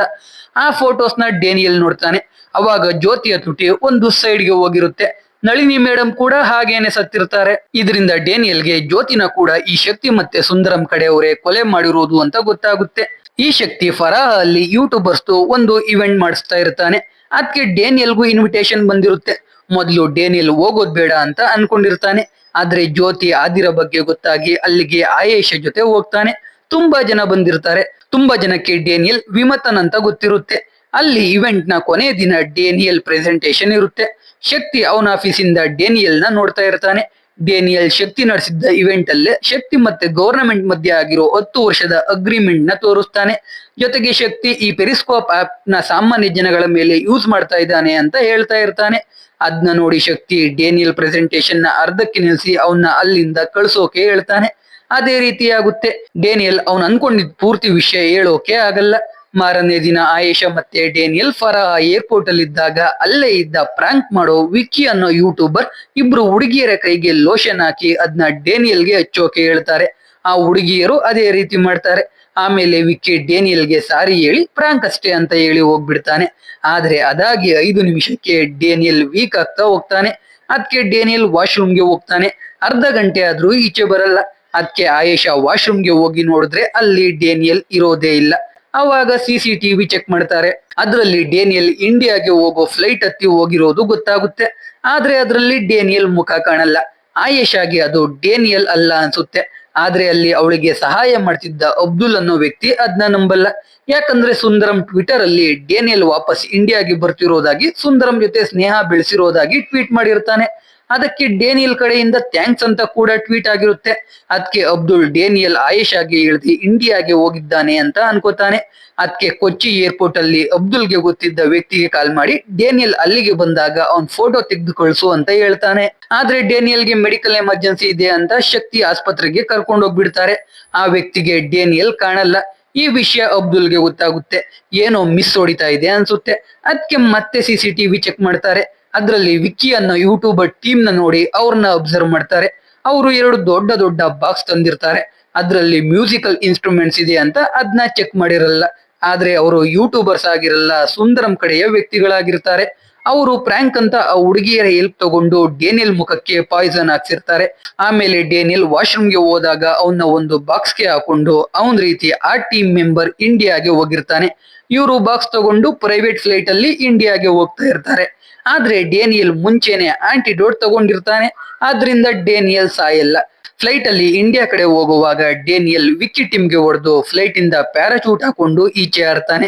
ಆ ಫೋಟೋಸ್ ನ ಡೇನಿಯಲ್ ನೋಡ್ತಾನೆ. ಅವಾಗ ಜ್ಯೋತಿಯ ತುಟಿ ಒಂದು ಸೈಡ್ಗೆ ಹೋಗಿರುತ್ತೆ. ನಳಿನಿ ಮೇಡಮ್ ಕೂಡ ಹಾಗೇನೆ ಸತ್ತಿರ್ತಾರೆ. ಇದರಿಂದ ಡೇನಿಯಲ್ಗೆ ಜ್ಯೋತಿನ ಕೂಡ ಈ ಶಕ್ತಿ ಮತ್ತೆ ಸುಂದರಂ ಕಡೆಯವರೇ ಕೊಲೆ ಮಾಡಿರೋದು ಅಂತ ಗೊತ್ತಾಗುತ್ತೆ. ಈ ಶಕ್ತಿ ಫರಾಹ ಅಲ್ಲಿ ಯೂಟ್ಯೂಬರ್ಸ್ ಒಂದು ಇವೆಂಟ್ ಮಾಡಿಸ್ತಾ ಇರ್ತಾನೆ. ಅದಕ್ಕೆ ಡೇನಿಯಲ್ಗೂ ಇನ್ವಿಟೇಷನ್ ಬಂದಿರುತ್ತೆ. ಮೊದಲು ಡೇನಿಯಲ್ ಹೋಗೋದ್ ಬೇಡ ಅಂತ ಅನ್ಕೊಂಡಿರ್ತಾನೆ. ಆದ್ರೆ ಜ್ಯೋತಿ ಆದಿರ ಬಗ್ಗೆ ಗೊತ್ತಾಗಿ ಅಲ್ಲಿಗೆ ಆಯೇಷ ಜೊತೆ ಹೋಗ್ತಾನೆ. ತುಂಬಾ ಜನ ಬಂದಿರ್ತಾರೆ. ತುಂಬಾ ಜನಕ್ಕೆ ಡೇನಿಯಲ್ ವಿಮತನ್ ಅಂತ ಗೊತ್ತಿರುತ್ತೆ. ಅಲ್ಲಿ ಇವೆಂಟ್ ನ ಕೊನೆ ದಿನ ಡೇನಿಯಲ್ ಪ್ರೆಸೆಂಟೇಶನ್ ಇರುತ್ತೆ. ಶಕ್ತಿ ಅವನ ಆಫೀಸಿಂದ ಡೇನಿಯಲ್ ನ ನೋಡ್ತಾ ಇರ್ತಾನೆ. ಡೇನಿಯಲ್ ಶಕ್ತಿ ನಡೆಸಿದ್ದ ಇವೆಂಟ್ ಅಲ್ಲೇ ಶಕ್ತಿ ಮತ್ತೆ ಗವರ್ನಮೆಂಟ್ ಮಧ್ಯೆ ಆಗಿರೋ 10 ವರ್ಷದ ಅಗ್ರಿಮೆಂಟ್ ನ ತೋರಿಸ್ತಾನೆ. ಜೊತೆಗೆ ಶಕ್ತಿ ಈ ಪೆರಿಸ್ಕೋಪ್ ಆಪ್ ನ ಸಾಮಾನ್ಯ ಜನಗಳ ಮೇಲೆ ಯೂಸ್ ಮಾಡ್ತಾ ಇದ್ದಾನೆ ಅಂತ ಹೇಳ್ತಾ ಇರ್ತಾನೆ. ಅದನ್ನ ನೋಡಿ ಶಕ್ತಿ ಡೇನಿಯಲ್ ಪ್ರೆಸೆಂಟೇಶನ್ ನ ಅರ್ಧಕ್ಕೆ ನಿಲ್ಲಿಸಿ ಅವನ್ನ ಅಲ್ಲಿಂದ ಕಳ್ಸೋಕೆ ಹೇಳ್ತಾನೆ. ಅದೇ ರೀತಿ ಆಗುತ್ತೆ. ಡೇನಿಯಲ್ ಅವನ್ ಅನ್ಕೊಂಡಿದ್ ಪೂರ್ತಿ ವಿಷಯ ಹೇಳೋಕೆ ಆಗಲ್ಲ. ಮಾರನೇ ದಿನ ಆಯೇಷ ಮತ್ತೆ ಡೇನಿಯಲ್ ಫರಾ ಏರ್ಪೋರ್ಟ್ ಅಲ್ಲಿ ಇದ್ದಾಗ ಅಲ್ಲೇ ಇದ್ದ ಪ್ರಾಂಕ್ ಮಾಡೋ ವಿಕ್ಕಿ ಅನ್ನೋ ಯೂಟ್ಯೂಬರ್ ಇಬ್ರು ಹುಡುಗಿಯರ ಕೈಗೆ ಲೋಷನ್ ಹಾಕಿ ಅದನ್ನ ಡೇನಿಯಲ್ಗೆ ಹಚ್ಚೋಕೆ ಹೇಳ್ತಾರೆ. ಆ ಹುಡುಗಿಯರು ಅದೇ ರೀತಿ ಮಾಡ್ತಾರೆ. ಆಮೇಲೆ ವಿಕ್ಕಿ ಡೇನಿಯಲ್ಗೆ ಸಾರಿ ಹೇಳಿ ಪ್ರಾಂಕ್ ಅಷ್ಟೇ ಅಂತ ಹೇಳಿ ಹೋಗ್ಬಿಡ್ತಾನೆ. ಆದ್ರೆ ಅದಾಗಿ 5 ನಿಮಿಷಕ್ಕೆ ಡೇನಿಯಲ್ ವೀಕ್ ಆಗ್ತಾ ಹೋಗ್ತಾನೆ. ಅದಕ್ಕೆ ಡೇನಿಯಲ್ ವಾಶ್ರೂಮ್ಗೆ ಹೋಗ್ತಾನೆ. ಅರ್ಧ ಗಂಟೆ ಆದ್ರೂ ಈಚೆ ಬರಲ್ಲ. ಅದಕ್ಕೆ ಆಯೇಷ ವಾಶ್ರೂಮ್ಗೆ ಹೋಗಿ ನೋಡಿದ್ರೆ ಅಲ್ಲಿ ಡೇನಿಯಲ್ ಇರೋದೇ ಇಲ್ಲ. ಅವಾಗ CCTV ಚೆಕ್ ಮಾಡ್ತಾರೆ. ಅದರಲ್ಲಿ ಡೇನಿಯಲ್ ಇಂಡಿಯಾಗೆ ಹೋಗೋ ಫ್ಲೈಟ್ ಹತ್ತಿ ಹೋಗಿರೋದು ಗೊತ್ತಾಗುತ್ತೆ. ಆದ್ರೆ ಅದರಲ್ಲಿ ಡೇನಿಯಲ್ ಮುಖ ಕಾಣಲ್ಲ. ಆಯೇಷಾಗೆ ಅದು ಡೇನಿಯಲ್ ಅಲ್ಲ ಅನ್ಸುತ್ತೆ. ಆದ್ರೆ ಅಲ್ಲಿ ಅವಳಿಗೆ ಸಹಾಯ ಮಾಡ್ತಿದ್ದ ಅಬ್ದುಲ್ ಅನ್ನೋ ವ್ಯಕ್ತಿ ಅದನ್ನ ನಂಬಲ್ಲ. ಯಾಕಂದ್ರೆ ಸುಂದರಂ ಟ್ವಿಟರ್ ಅಲ್ಲಿ ಡೇನಿಯಲ್ ವಾಪಸ್ ಇಂಡಿಯಾಗೆ ಬರ್ತಿರೋದಾಗಿ, ಸುಂದರಂ ಜೊತೆ ಸ್ನೇಹ ಬೆಳೆಸಿರೋದಾಗಿ ಟ್ವೀಟ್ ಮಾಡಿರ್ತಾನೆ. ಅದಕ್ಕೆ ಡೇನಿಯಲ್ ಕಡೆಯಿಂದ ಥ್ಯಾಂಕ್ಸ್ ಅಂತ ಕೂಡ ಟ್ವೀಟ್ ಆಗಿರುತ್ತೆ. ಅದಕ್ಕೆ ಅಬ್ದುಲ್ ಡೇನಿಯಲ್ ಆಯೇಷಾಗೆ ಹೇಳ್ದಿ ಇಂಡಿಯಾಗೆ ಹೋಗಿದ್ದಾನೆ ಅಂತ ಅನ್ಕೋತಾನೆ. ಅದಕ್ಕೆ ಕೊಚ್ಚಿ ಏರ್ಪೋರ್ಟ್ ಅಲ್ಲಿ ಅಬ್ದುಲ್ಗೆ ಗೊತ್ತಿದ್ದ ವ್ಯಕ್ತಿಗೆ ಕಾಲ್ ಮಾಡಿ ಡೇನಿಯಲ್ ಅಲ್ಲಿಗೆ ಬಂದಾಗ ಅವನ್ ಫೋಟೋ ತೆಗೆದು ಕಳಿಸು ಅಂತ ಹೇಳ್ತಾನೆ. ಆದ್ರೆ ಡೇನಿಯಲ್ಗೆ ಮೆಡಿಕಲ್ ಎಮರ್ಜೆನ್ಸಿ ಇದೆ ಅಂತ ಶಕ್ತಿ ಆಸ್ಪತ್ರೆಗೆ ಕರ್ಕೊಂಡು ಹೋಗ್ಬಿಡ್ತಾರೆ. ಆ ವ್ಯಕ್ತಿಗೆ ಡೇನಿಯಲ್ ಕಾಣಲ್ಲ. ಈ ವಿಷಯ ಅಬ್ದುಲ್ಗೆ ಗೊತ್ತಾಗುತ್ತೆ. ಏನೋ ಮಿಸ್ ಹೊಡಿತಾ ಇದೆ ಅನ್ಸುತ್ತೆ. ಅದಕ್ಕೆ ಮತ್ತೆ CCTV ಚೆಕ್ ಮಾಡ್ತಾರೆ. ಅದ್ರಲ್ಲಿ ವಿಕ್ಕಿ ಅನ್ನೋ ಯೂಟ್ಯೂಬರ್ ಟೀಮ್ ನ ನೋಡಿ ಅವ್ರನ್ನ ಅಬ್ಸರ್ವ್ ಮಾಡ್ತಾರೆ. ಅವರು 2 ದೊಡ್ಡ ದೊಡ್ಡ ಬಾಕ್ಸ್ ತಂದಿರ್ತಾರೆ. ಅದ್ರಲ್ಲಿ ಮ್ಯೂಸಿಕಲ್ ಇನ್ಸ್ಟ್ರೂಮೆಂಟ್ಸ್ ಇದೆ ಅಂತ ಅದನ್ನ ಚೆಕ್ ಮಾಡಿರಲ್ಲ. ಆದ್ರೆ ಅವರು ಯೂಟ್ಯೂಬರ್ಸ್ ಆಗಿರಲ್ಲ, ಸುಂದರಂ ಕಡೆಯ ವ್ಯಕ್ತಿಗಳಾಗಿರ್ತಾರೆ. ಅವರು ಪ್ರ್ಯಾಂಕ್ ಅಂತ ಆ ಹುಡುಗಿಯರ ಹೆಲ್ಪ್ ತಗೊಂಡು ಡೇನಿಯಲ್ ಮುಖಕ್ಕೆ ಪಾಯ್ಸನ್ ಹಾಕ್ಸಿರ್ತಾರೆ. ಆಮೇಲೆ ಡೇನಿಯಲ್ ವಾಶ್ರೂಮ್ಗೆ ಹೋದಾಗ ಅವನ್ನ ಒಂದು ಬಾಕ್ಸ್ಗೆ ಹಾಕೊಂಡು ಅವನ್ ರೀತಿ ಆ ಟೀಮ್ ಮೆಂಬರ್ ಇಂಡಿಯಾಗೆ ಹೋಗಿರ್ತಾನೆ. ಇವರು ಬಾಕ್ಸ್ ತಗೊಂಡು ಪ್ರೈವೇಟ್ ಫ್ಲೈಟ್ ಅಲ್ಲಿ ಇಂಡಿಯಾಗೆ ಹೋಗ್ತಾ ಇರ್ತಾರೆ. ಆದ್ರೆ ಡೇನಿಯಲ್ ಮುಂಚೆನೆ ಆಂಟಿಡೋಟ್ ತಗೊಂಡಿರ್ತಾನೆ. ಆದ್ರಿಂದ ಡೇನಿಯಲ್ ಸಾಯಲ್ಲ. ಫ್ಲೈಟ್ ಅಲ್ಲಿ ಇಂಡಿಯಾ ಕಡೆ ಹೋಗುವಾಗ ಡೇನಿಯಲ್ ವಿಕ್ಕಿ ಟೀಮ್ಗೆ ಹೊಡೆದು ಫ್ಲೈಟ್ ಇಂದ ಪ್ಯಾರಾಚೂಟ್ ಹಾಕೊಂಡು ಈಚೆ ಹಾರ್ತಾನೆ.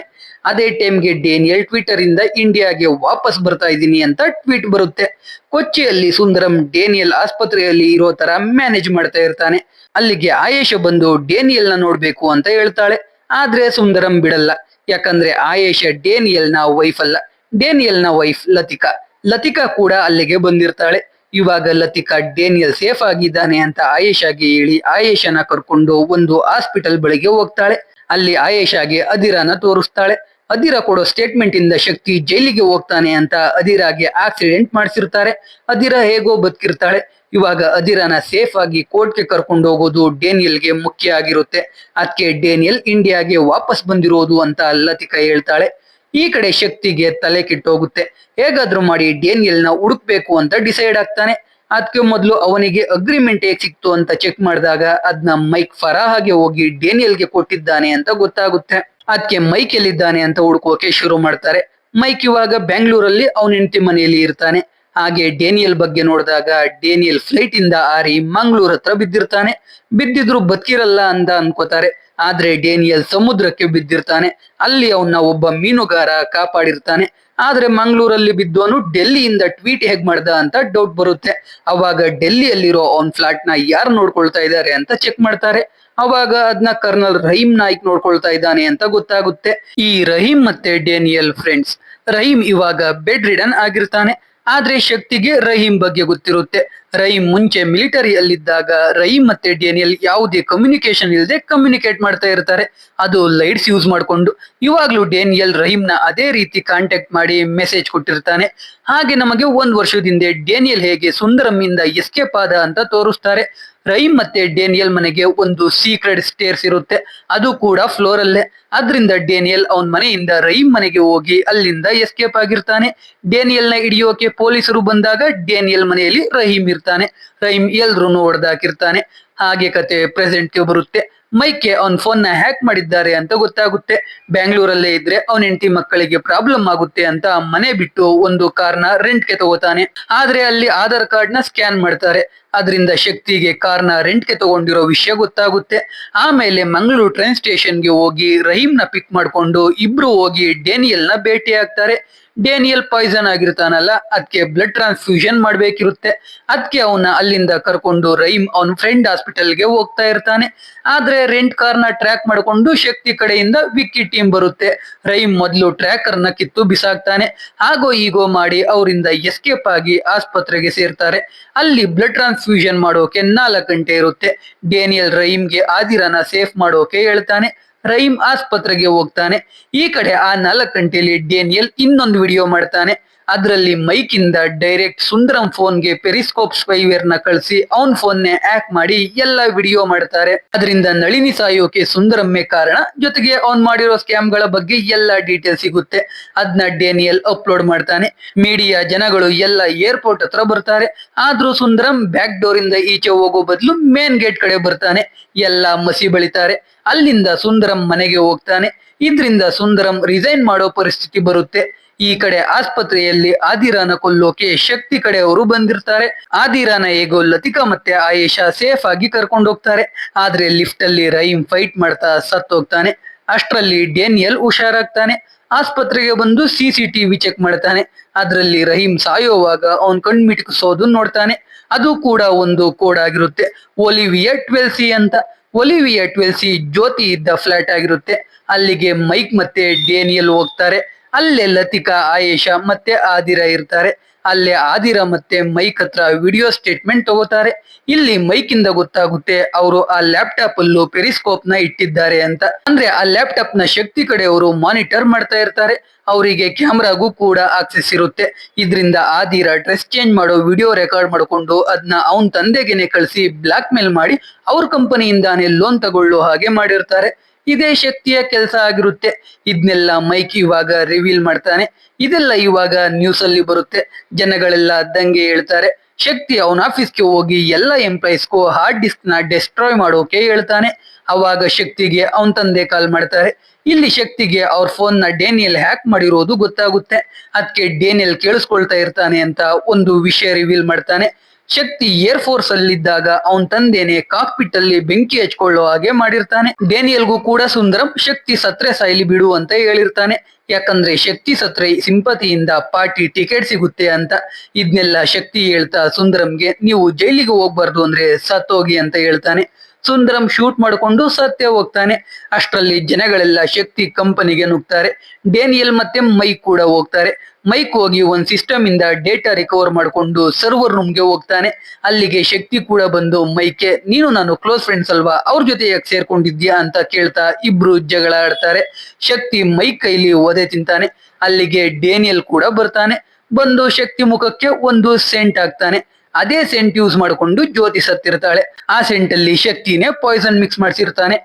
ಅದೇ ಟೈಮ್ಗೆ ಡೇನಿಯಲ್ ಟ್ವಿಟರ್ ಇಂದ ಇಂಡಿಯಾಗೆ ವಾಪಸ್ ಬರ್ತಾ ಇದೀನಿ ಅಂತ ಟ್ವೀಟ್ ಬರುತ್ತೆ. ಕೊಚ್ಚಿಯಲ್ಲಿ ಸುಂದರಂ ಡೇನಿಯಲ್ ಆಸ್ಪತ್ರೆಯಲ್ಲಿ ಇರೋ ತರ ಮ್ಯಾನೇಜ್ ಮಾಡ್ತಾ ಇರ್ತಾನೆ. ಅಲ್ಲಿಗೆ ಆಯೇಷ ಬಂದು ಡೇನಿಯಲ್ ನ ನೋಡ್ಬೇಕು ಅಂತ ಹೇಳ್ತಾಳೆ. ಆದ್ರೆ ಸುಂದರಂ ಬಿಡಲ್ಲ. ಯಾಕಂದ್ರೆ ಆಯೇಷ ಡೇನಿಯಲ್ ನ ವೈಫ್ ಅಲ್ಲ, ಡೇನಿಯಲ್ ನ ವೈಫ್ ಲತಿಕಾ. ಲತಿಕಾ ಕೂಡ ಅಲ್ಲಿಗೆ ಬಂದಿರ್ತಾಳೆ. ಇವಾಗ ಲತಿಕಾ ಡೇನಿಯಲ್ ಸೇಫ್ ಆಗಿದ್ದಾನೆ ಅಂತ ಆಯೇಷಾಗೆ ಹೇಳಿ ಆಯೇಷನ ಕರ್ಕೊಂಡು ಒಂದು ಹಾಸ್ಪಿಟಲ್ ಬಳಿಗೆ ಹೋಗ್ತಾಳೆ. ಅಲ್ಲಿ ಆಯೇಷಾಗೆ ಅದಿರಾನ ತೋರಿಸ್ತಾಳೆ. ಅದಿರ ಕೊಡೋ ಸ್ಟೇಟ್ಮೆಂಟ್ ಇಂದ ಶಕ್ತಿ ಜೈಲಿಗೆ ಹೋಗ್ತಾನೆ ಅಂತ ಅದಿರಾಗೆ ಆಕ್ಸಿಡೆಂಟ್ ಮಾಡಿಸಿರ್ತಾರೆ. ಅದಿರ ಹೇಗೋ ಬದುಕಿರ್ತಾಳೆ. ಇವಾಗ ಅದಿರಾನ ಸೇಫ್ ಆಗಿ ಕೋರ್ಟ್ಗೆ ಕರ್ಕೊಂಡು ಹೋಗೋದು ಡೇನಿಯಲ್ಗೆ ಮುಖ್ಯ ಆಗಿರುತ್ತೆ. ಅದಕ್ಕೆ ಡೇನಿಯಲ್ ಇಂಡಿಯಾಗೆ ವಾಪಸ್ ಬಂದಿರೋದು ಅಂತ ಲತಿಕಾ ಹೇಳ್ತಾಳೆ. ಈ ಕಡೆ ಶಕ್ತಿಗೆ ತಲೆ ಕೆಟ್ಟೋಗುತ್ತೆ. ಹೇಗಾದ್ರೂ ಮಾಡಿ ಡೇನಿಯಲ್ ನ ಹುಡುಕ್ಬೇಕು ಅಂತ ಡಿಸೈಡ್ ಆಗ್ತಾನೆ. ಅದಕ್ಕೆ ಮೊದಲು ಅವನಿಗೆ ಅಗ್ರಿಮೆಂಟ್ ಹೇಗ್ ಸಿಕ್ತು ಅಂತ ಚೆಕ್ ಮಾಡಿದಾಗ ಅದನ್ನ ಮೈಕ್ ಫರಾಹಾಗೆ ಹೋಗಿ ಡೇನಿಯಲ್ಗೆ ಕೊಟ್ಟಿದ್ದಾನೆ ಅಂತ ಗೊತ್ತಾಗುತ್ತೆ. ಅದಕ್ಕೆ ಮೈಕ್ ಎಲ್ಲಿದ್ದಾನೆ ಅಂತ ಹುಡುಕೋಕೆ ಶುರು ಮಾಡ್ತಾರೆ. ಮೈಕ್ ಇವಾಗ ಬೆಂಗಳೂರಲ್ಲಿ ಅವನ ಹೆಂಡತಿ ಮನೆಯಲ್ಲಿ ಇರ್ತಾನೆ. ಹಾಗೆ ಡೇನಿಯಲ್ ಬಗ್ಗೆ ನೋಡಿದಾಗ ಡೇನಿಯಲ್ ಫ್ಲೈಟ್ ಇಂದ ಹಾರಿ ಮಂಗಳೂರ್ ಹತ್ರ ಬಿದ್ದಿರ್ತಾನೆ. ಬಿದ್ದಿದ್ರು ಬದುಕಿರಲ್ಲ ಅಂತ ಅನ್ಕೋತಾರೆ. ಆದ್ರೆ ಡೇನಿಯಲ್ ಸಮುದ್ರಕ್ಕೆ ಬಿದ್ದಿರ್ತಾನೆ. ಅಲ್ಲಿ ಅವನ್ನ ಒಬ್ಬ ಮೀನುಗಾರ ಕಾಪಾಡಿರ್ತಾನೆ. ಆದ್ರೆ ಮಂಗಳೂರಲ್ಲಿ ಬಿದ್ದವನು ಡೆಲ್ಲಿಯಿಂದ ಟ್ವೀಟ್ ಹೇಗ್ ಮಾಡ್ದ ಅಂತ ಡೌಟ್ ಬರುತ್ತೆ. ಅವಾಗ ಡೆಲ್ಲಿಯಲ್ಲಿರೋ ಅವನ್ ಫ್ಲಾಟ್ ನ ಯಾರು ನೋಡ್ಕೊಳ್ತಾ ಇದ್ದಾರೆ ಅಂತ ಚೆಕ್ ಮಾಡ್ತಾರೆ. ಅವಾಗ ಅದನ್ನ ಕರ್ನಲ್ ರಹೀಂ ನಾಯ್ಕ್ ನೋಡ್ಕೊಳ್ತಾ ಇದ್ದಾನೆ ಅಂತ ಗೊತ್ತಾಗುತ್ತೆ. ಈ ರಹೀಂ ಮತ್ತೆ ಡೇನಿಯಲ್ ಫ್ರೆಂಡ್ಸ್. ರಹೀಂ ಇವಾಗ ಬೆಡ್ ರಿಡನ್ ಆಗಿರ್ತಾನೆ. ಆದ್ರೆ ಶಕ್ತಿಗೆ ರಹೀಂ ಬಗ್ಗೆ ಗೊತ್ತಿರುತ್ತೆ. ರಹೀಂ ಮುಂಚೆ ಮಿಲಿಟರಿಯಲ್ಲಿದ್ದಾಗ ರಹೀಂ ಮತ್ತೆ ಡೇನಿಯಲ್ ಯಾವುದೇ ಕಮ್ಯುನಿಕೇಶನ್ ಇಲ್ಲದೆ ಕಮ್ಯುನಿಕೇಟ್ ಮಾಡ್ತಾ ಇರ್ತಾರೆ. ಅದು ಲೈಟ್ಸ್ ಯೂಸ್ ಮಾಡ್ಕೊಂಡು. ಇವಾಗ್ಲೂ ಡೇನಿಯಲ್ ರಹೀಂನ ಅದೇ ರೀತಿ ಕಾಂಟ್ಯಾಕ್ಟ್ ಮಾಡಿ ಮೆಸೇಜ್ ಕೊಟ್ಟಿರ್ತಾನೆ. ಹಾಗೆ ನಮಗೆ 1 ವರ್ಷದಿಂದ ಡೇನಿಯಲ್ ಹೇಗೆ ಸುಂದರಂ ಇಂದ ಎಸ್ಕೇಪ್ ಆದ ಅಂತ ತೋರಿಸ್ತಾರೆ. ರಹೀಂ ಮತ್ತೆ ಡೇನಿಯಲ್ ಮನೆಗೆ ಒಂದು ಸೀಕ್ರೆಟ್ ಸ್ಟೇರ್ಸ್ ಇರುತ್ತೆ. ಅದು ಕೂಡ ಫ್ಲೋರ್ ಅಲ್ಲೇ. ಅದ್ರಿಂದ ಡೇನಿಯಲ್ ಅವನ್ ಮನೆಯಿಂದ ರಹೀಂ ಮನೆಗೆ ಹೋಗಿ ಅಲ್ಲಿಂದ ಎಸ್ಕೇಪ್ ಆಗಿರ್ತಾನೆ. ಡೇನಿಯಲ್ ನ ಹಿಡಿಯೋಕೆ ಪೊಲೀಸರು ಬಂದಾಗ ಡೇನಿಯಲ್ ಮನೆಯಲ್ಲಿ ರಹೀಂ ಇರ್ತಾನೆ. ರಹೀಂ ಎಲ್ರೂ ಹೊಡೆದಾಕಿರ್ತಾನೆ. ಹಾಗೆ ಕತೆ ಪ್ರೆಸೆಂಟ್ಗೆ ಬರುತ್ತೆ. ಮೈಕ್ಗೆ ಅವನ್ ಫೋನ್ ನ ಹ್ಯಾಕ್ ಮಾಡಿದ್ದಾರೆ ಅಂತ ಗೊತ್ತಾಗುತ್ತೆ. ಬ್ಯಾಂಗ್ಳೂರಲ್ಲೇ ಇದ್ರೆ ಅವನ ಹೆಂಡತಿ ಮಕ್ಕಳಿಗೆ ಪ್ರಾಬ್ಲಮ್ ಆಗುತ್ತೆ ಅಂತ ಮನೆ ಬಿಟ್ಟು ಒಂದು ಕಾರ್ನ ರೆಂಟ್ಗೆ ತಗೋತಾನೆ. ಆದ್ರೆ ಅಲ್ಲಿ ಆಧಾರ್ ಕಾರ್ಡ್ ನ ಸ್ಕ್ಯಾನ್ ಮಾಡ್ತಾರೆ. ಅದರಿಂದ ಶಕ್ತಿಗೆ ಕಾರ್ನ ರೆಂಟ್ಗೆ ತಗೊಂಡಿರೋ ವಿಷಯ ಗೊತ್ತಾಗುತ್ತೆ. ಆಮೇಲೆ ಮಂಗಳೂರು ಟ್ರೈನ್ ಸ್ಟೇಷನ್ಗೆ ಹೋಗಿ ರಹೀಮ್ನ ಪಿಕ್ ಮಾಡ್ಕೊಂಡು ಇಬ್ರು ಹೋಗಿ ಡೇನಿಯಲ್ ನ ಭೇಟಿ ಆಗ್ತಾರೆ. ಡೇನಿಯಲ್ ಪಾಯ್ಸನ್ ಆಗಿರ್ತಾನಲ್ಲ, ಅದಕ್ಕೆ ಬ್ಲಡ್ ಟ್ರಾನ್ಸ್ಫ್ಯೂಷನ್ ಮಾಡ್ಬೇಕಿರುತ್ತೆ. ಅದಕ್ಕೆ ಅವನ ಅಲ್ಲಿಂದ ಕರ್ಕೊಂಡು ರಹೀಮ್ ಅವನ ಫ್ರೆಂಡ್ ಹಾಸ್ಪಿಟಲ್ಗೆ ಹೋಗ್ತಾ ಇರ್ತಾನೆ. ಆದ್ರೆ ರೆಂಟ್ ಕಾರ್ನ ಟ್ರ್ಯಾಕ್ ಮಾಡ್ಕೊಂಡು ಶಕ್ತಿ ಕಡೆಯಿಂದ ವಿಕ್ಕಿ ಟೀಮ್ ಬರುತ್ತೆ. ರಹೀಮ್ ಮೊದಲು ಟ್ರ್ಯಾಕರ್ ನ ಕಿತ್ತು ಬಿಸಾಕ್ತಾನೆ. ಆಗೋ ಈಗೋ ಮಾಡಿ ಅವರಿಂದ ಎಸ್ಕೇಪ್ ಆಗಿ ಆಸ್ಪತ್ರೆಗೆ ಸೇರ್ತಾರೆ. ಅಲ್ಲಿ ಬ್ಲಡ್ ಟ್ರಾನ್ಸ್ಫ್ಯೂಷನ್ ಮಾಡೋಕೆ 4 ಗಂಟೆ ಇರುತ್ತೆ. ಡೇನಿಯಲ್ ರಹೀಮ್ಗೆ ಆದಿರಾನ ಸೇಫ್ ಮಾಡೋಕೆ ಹೇಳ್ತಾನೆ. ರಹೀಮ್ ಆಸ್ಪತ್ರೆಗೆ ಹೋಗ್ತಾನೆ. ಈ ಕಡೆ ಆ 4 ಗಂಟೆಯಲ್ಲಿ ಡೇನಿಯಲ್ ಇನ್ನೊಂದು ವಿಡಿಯೋ ಮಾಡ್ತಾನೆ. ಅದರಲ್ಲಿ ಮೈಕ್ ಇಂದ ಡೈರೆಕ್ಟ್ ಸುಂದರಂ ಫೋನ್ಗೆ ಪೆರಿಸ್ಕೋಪ್ ಸ್ಪೈವೇರ್ ನ ಕಳಿಸಿ ಅವನ್ ಫೋನ್ ನೇ ಹ್ಯಾಕ್ ಮಾಡಿ ಎಲ್ಲ ವಿಡಿಯೋ ಮಾಡ್ತಾರೆ. ಅದರಿಂದ ನಳಿನಿ ಸಾಯೋಕೆ ಸುಂದರಮ್ಮೆ ಕಾರಣ, ಜೊತೆಗೆ ಅವನ್ ಮಾಡಿರೋ ಸ್ಕ್ಯಾಮ್ ಗಳ ಬಗ್ಗೆ ಎಲ್ಲ ಡೀಟೇಲ್ ಸಿಗುತ್ತೆ. ಅದನ್ನ ಡೇನಿಯಲ್ ಅಪ್ಲೋಡ್ ಮಾಡ್ತಾನೆ. ಮೀಡಿಯಾ ಜನಗಳು ಎಲ್ಲ ಏರ್ಪೋರ್ಟ್ ಹತ್ರ ಬರ್ತಾರೆ. ಆದ್ರೂ ಸುಂದರಂ ಬ್ಯಾಕ್ ಡೋರ್ ಇಂದ ಈಚೆ ಹೋಗೋ ಬದಲು ಮೇನ್ ಗೇಟ್ ಕಡೆ ಬರ್ತಾನೆ. ಎಲ್ಲ ಮಸಿ ಬಳಿತಾರೆ. ಅಲ್ಲಿಂದ ಸುಂದರಂ ಮನೆಗೆ ಹೋಗ್ತಾನೆ. ಇದ್ರಿಂದ ಸುಂದರಂ ರಿಸೈನ್ ಮಾಡೋ ಪರಿಸ್ಥಿತಿ ಬರುತ್ತೆ. ಈ ಕಡೆ ಆಸ್ಪತ್ರೆಯಲ್ಲಿ ಆದಿರಾನ ಕೊಲ್ಲೋಕೆ ಶಕ್ತಿ ಕಡೆಯವರು ಬಂದಿರ್ತಾರೆ. ಆದಿರಾನ ಹೇಗೋ ಲತಿಕಾ ಮತ್ತೆ ಆಯೇಷಾ ಸೇಫ್ ಆಗಿ ಕರ್ಕೊಂಡು ಹೋಗ್ತಾರೆ. ಆದ್ರೆ ಲಿಫ್ಟ್ ಅಲ್ಲಿ ರಹೀಮ್ ಫೈಟ್ ಮಾಡ್ತಾ ಸತ್ತೋಗ್ತಾನೆ. ಅಷ್ಟರಲ್ಲಿ ಡೇನಿಯಲ್ ಹುಷಾರಾಗ್ತಾನೆ. ಆಸ್ಪತ್ರೆಗೆ ಬಂದು CCTV ಚೆಕ್ ಮಾಡ್ತಾನೆ. ಅದ್ರಲ್ಲಿ ರಹೀಮ್ ಸಾಯೋವಾಗ ಅವನ್ ಕಣ್ಮಿಟ್ಕಿಸೋದು ನೋಡ್ತಾನೆ. ಅದು ಕೂಡ ಒಂದು ಕೋಡ್ ಆಗಿರುತ್ತೆ, ಒಲಿವಿಯಾ 12C ಅಂತ. ಒಲಿವಿಯಾ 12C ಜ್ಯೋತಿ ಇದ್ದ ಫ್ಲಾಟ್ ಆಗಿರುತ್ತೆ. ಅಲ್ಲಿಗೆ ಮೈಕ್ ಮತ್ತೆ ಡೇನಿಯಲ್ ಹೋಗ್ತಾರೆ. ಅಲ್ಲೇ ಲತಿಕಾ, ಆಯೇಷಾ ಮತ್ತೆ ಆದಿರಾ ಇರ್ತಾರೆ. ಅಲ್ಲೇ ಆದಿರಾ ಮತ್ತೆ ಮೈಕ್ ಹತ್ರ ವಿಡಿಯೋ ಸ್ಟೇಟ್ಮೆಂಟ್ ತಗೋತಾರೆ. ಇಲ್ಲಿ ಮೈಕ್ ಇಂದ ಗೊತ್ತಾಗುತ್ತೆ ಅವರು ಆ ಲ್ಯಾಪ್ಟಾಪ್ ಅಲ್ಲೂ ಪೆರಿಸ್ಕೋಪ್ ನ ಇಟ್ಟಿದ್ದಾರೆ ಅಂತ. ಅಂದ್ರೆ ಆ ಲ್ಯಾಪ್ಟಾಪ್ ನ ಶಕ್ತಿ ಕಡೆಯವರು ಮಾನಿಟರ್ ಮಾಡ್ತಾ ಇರ್ತಾರೆ. ಅವರಿಗೆ ಕ್ಯಾಮ್ರಾಗೂ ಕೂಡ ಆಕ್ಸೆಸ್ ಇರುತ್ತೆ. ಇದರಿಂದ ಆದಿರಾ ಡ್ರೆಸ್ ಚೇಂಜ್ ಮಾಡೋ ವಿಡಿಯೋ ರೆಕಾರ್ಡ್ ಮಾಡ್ಕೊಂಡು ಅದನ್ನ ಅವನ್ ತಂದೆಗೆನೆ ಕಳಿಸಿ ಬ್ಲಾಕ್ ಮೇಲ್ ಮಾಡಿ ಅವ್ರ ಕಂಪನಿಯಿಂದಾನೇ ಲೋನ್ ತಗೊಳ್ಳೋ ಹಾಗೆ ಮಾಡಿರ್ತಾರೆ. ಇದೇ ಶಕ್ತಿಯ ಕೆಲಸ ಆಗಿರುತ್ತೆ. ಇದನ್ನೆಲ್ಲ ಮೈಕ್ ಇವಾಗ ರಿವೀಲ್ ಮಾಡ್ತಾನೆ. ಇದೆಲ್ಲ ಇವಾಗ ನ್ಯೂಸ್ ಅಲ್ಲಿ ಬರುತ್ತೆ. ಜನಗಳೆಲ್ಲ ದಂಗೆ ಹೇಳ್ತಾರೆ. ಶಕ್ತಿ ಅವನ ಆಫೀಸ್ಗೆ ಹೋಗಿ ಎಲ್ಲ ಎಂಪ್ಲಾಯೀಸ್ಗೂ ಹಾರ್ಡ್ ಡಿಸ್ಕ್ ನ ಡೆಸ್ಟ್ರಾಯ್ ಮಾಡೋಕೆ ಹೇಳ್ತಾನೆ. ಅವಾಗ ಶಕ್ತಿಗೆ ಅವನ್ ತಂದೆ ಕಾಲ್ ಮಾಡ್ತಾರೆ. ಇಲ್ಲಿ ಶಕ್ತಿಗೆ ಅವ್ರ ಫೋನ್ ನ ಡೇನಿಯಲ್ ಹ್ಯಾಕ್ ಮಾಡಿರೋದು ಗೊತ್ತಾಗುತ್ತೆ. ಅದಕ್ಕೆ ಡೇನಿಯಲ್ ಕೇಳಿಸ್ಕೊಳ್ತಾ ಇರ್ತಾನೆ ಅಂತ ಒಂದು ವಿಷಯ ರಿವೀಲ್ ಮಾಡ್ತಾನೆ. ಶಕ್ತಿ ಏರ್ ಫೋರ್ಸ್ ಅಲ್ಲಿದ್ದಾಗ ಅವನ್ ತಂದೆನೆ ಕಾಕ್ಪಿಟ್ ಅಲ್ಲಿ ಬೆಂಕಿ ಹಚ್ಕೊಳ್ಳೋ ಹಾಗೆ ಮಾಡಿರ್ತಾನೆ. ಡೇನಿಯಲ್ಗೂ ಕೂಡ ಸುಂದರಂ ಶಕ್ತಿ ಸತ್ರೆ ಸಾಯ್ಲಿ ಬಿಡು ಅಂತ ಹೇಳಿರ್ತಾನೆ. ಯಾಕಂದ್ರೆ ಶಕ್ತಿ ಸತ್ರೆ ಸಿಂಪತಿಯಿಂದ ಪಾರ್ಟಿ ಟಿಕೆಟ್ ಸಿಗುತ್ತೆ ಅಂತ. ಇದನ್ನೆಲ್ಲ ಶಕ್ತಿ ಹೇಳ್ತಾ ಸುಂದರಂಗೆ ನೀವು ಜೈಲಿಗೆ ಹೋಗ್ಬಾರ್ದು ಅಂದ್ರೆ ಸತ್ತೋಗಿ ಅಂತ ಹೇಳ್ತಾನೆ. ಸುಂದರಂ ಶೂಟ್ ಮಾಡ್ಕೊಂಡು ಸತ್ಯ ಹೋಗ್ತಾನೆ. ಅಷ್ಟರಲ್ಲಿ ಜನಗಳೆಲ್ಲ ಶಕ್ತಿ ಕಂಪನಿಗೆ ನುಗ್ತಾರೆ. ಡೇನಿಯಲ್ ಮತ್ತೆ ಮೈಕ್ ಕೂಡ ಹೋಗ್ತಾರೆ. ಮೈಕ್ ಹೋಗಿ ಒಂದ್ ಸಿಸ್ಟಮ್ ಇಂದ ಡೇಟಾ ರಿಕವರ್ ಮಾಡ್ಕೊಂಡು ಸರ್ವರ್ ರೂಮ್ಗೆ ಹೋಗ್ತಾನೆ. ಅಲ್ಲಿಗೆ ಶಕ್ತಿ ಕೂಡ ಬಂದು ಮೈಕ್ಗೆ ನೀನು ನಾನು ಕ್ಲೋಸ್ ಫ್ರೆಂಡ್ಸ್ ಅಲ್ವಾ, ಅವ್ರ ಜೊತೆ ಯಾಕೆ ಸೇರ್ಕೊಂಡಿದ್ಯಾ ಅಂತ ಕೇಳ್ತಾ ಇಬ್ರು ಜಗಳ ಆಡ್ತಾರೆ. ಶಕ್ತಿ ಮೈಕ್ ಕೈಲಿ ಒದೆ ತಿಂತಾನೆ. ಅಲ್ಲಿಗೆ ಡೇನಿಯಲ್ ಕೂಡ ಬರ್ತಾನೆ. ಬಂದು ಶಕ್ತಿ ಮುಖಕ್ಕೆ ಒಂದು ಸೆಂಟ್ ಹಾಕ್ತಾನೆ. ಅದೇ ಸೆಂಟ್ ಯೂಸ್ ಮಾಡ್ಕೊಂಡು ಜ್ಯೋತಿ ಸತ್ತಿರ್ತಾಳೆ. ಆ ಸೆಂಟ್ ಅಲ್ಲಿ ಶಕ್ತಿನೇ ಪಾಯ್ಸನ್ ಮಿಕ್ಸ್ ಮಾಡಿಸಿರ್ತಾನೆ.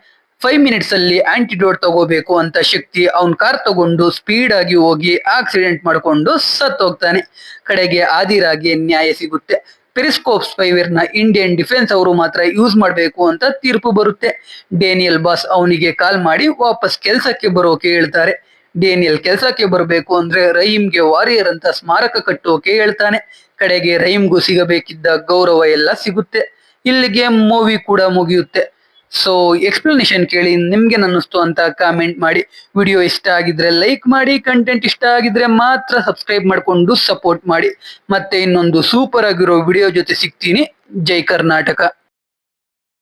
5 ಮಿನಿಟ್ಸ್ ಅಲ್ಲಿ ಆಂಟಿಡೋಟ್ ತಗೋಬೇಕು ಅಂತ ಶಕ್ತಿ ಅವನ್ ಕಾರ್ ತಗೊಂಡು ಸ್ಪೀಡ್ ಆಗಿ ಹೋಗಿ ಆಕ್ಸಿಡೆಂಟ್ ಮಾಡ್ಕೊಂಡು ಸತ್ತೋಗ್ತಾನೆ. ಕಡೆಗೆ ಆದಿರಾಗೆ ನ್ಯಾಯ ಸಿಗುತ್ತೆ. ಪೆರಿಸ್ಕೋಪ್ ಸ್ಪೈವೇರ್ ನ ಇಂಡಿಯನ್ ಡಿಫೆನ್ಸ್ ಅವರು ಮಾತ್ರ ಯೂಸ್ ಮಾಡ್ಬೇಕು ಅಂತ ತೀರ್ಪು ಬರುತ್ತೆ. ಡೇನಿಯಲ್ ಬಾಸ್ ಅವನಿಗೆ ಕಾಲ್ ಮಾಡಿ ವಾಪಸ್ ಕೆಲ್ಸಕ್ಕೆ ಬರೋಕೆ ಹೇಳ್ತಾರೆ. ಡೇನಿಯಲ್ ಕೆಲ್ಸಕ್ಕೆ ಬರಬೇಕು ಅಂದ್ರೆ ರಹೀಮ್ಗೆ ವಾರಿಯರ್ ಅಂತ ಸ್ಮಾರಕ ಕಟ್ಟೋಕೆ ಹೇಳ್ತಾನೆ. ಕಡೆಗೆ ರಹೀಮ್ಗೂ ಸಿಗಬೇಕಿದ್ದ ಗೌರವ ಎಲ್ಲ ಸಿಗುತ್ತೆ. ಇಲ್ಲಿಗೆ ಮೂವಿ ಕೂಡ ಮುಗಿಯುತ್ತೆ. ಸೊ ಎಕ್ಸ್ಪ್ಲನೇಷನ್ ಕೇಳಿ ನಿಮ್ಗೆ ಅನ್ನಿಸ್ತು ಅಂತ ಕಾಮೆಂಟ್ ಮಾಡಿ. ವಿಡಿಯೋ ಇಷ್ಟ ಆಗಿದ್ರೆ ಲೈಕ್ ಮಾಡಿ, ಕಂಟೆಂಟ್ ಇಷ್ಟ ಆಗಿದ್ರೆ ಮಾತ್ರ ಸಬ್ಸ್ಕ್ರೈಬ್ ಮಾಡ್ಕೊಂಡು ಸಪೋರ್ಟ್ ಮಾಡಿ. ಮತ್ತೆ ಇನ್ನೊಂದು ಸೂಪರ್ ಆಗಿರೋ ವಿಡಿಯೋ ಜೊತೆ ಸಿಗ್ತೀನಿ. ಜೈ ಕರ್ನಾಟಕ.